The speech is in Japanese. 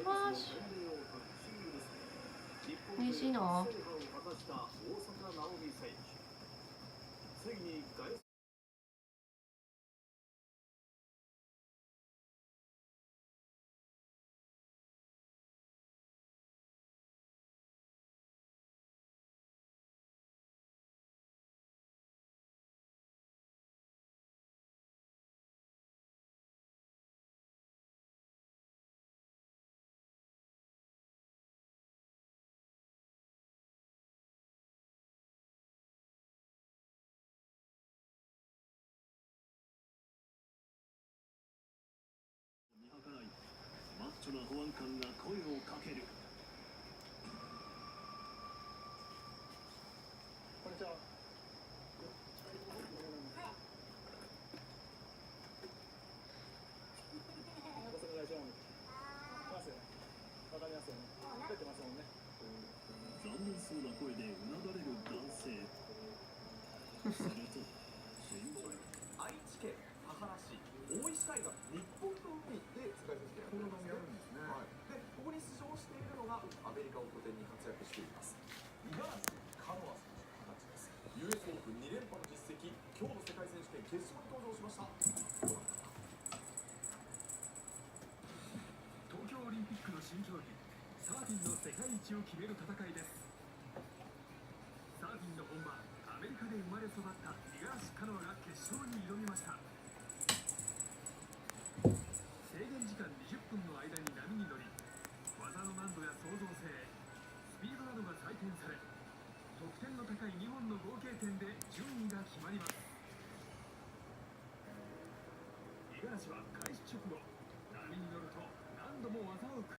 わーし、美味しいの？マッチョな保安官が声をかける。こんにちは。ご紹介しますよね。わかりますよね。出てますもんね。残念そうな声でうなだれる男性。すると愛知県田原市大石海岸日本の海で世界選手権やってるんですね。はい、でここに出場しているのがアメリカを拠点に活躍しています五十嵐カノア選手の形です。 US オープン2連覇の実績、今日の世界選手権決勝に登場しました。東京オリンピックの新競技サーフィンの世界一を決める戦いです。サーフィンの本場アメリカで生まれ育った五十嵐カノアが決勝に挑みました。制限時間20分の間に波に乗り、技の難度や創造性、スピードなどが採点され、得点の高い2本の合計点で順位が決まります。五十嵐は開始直後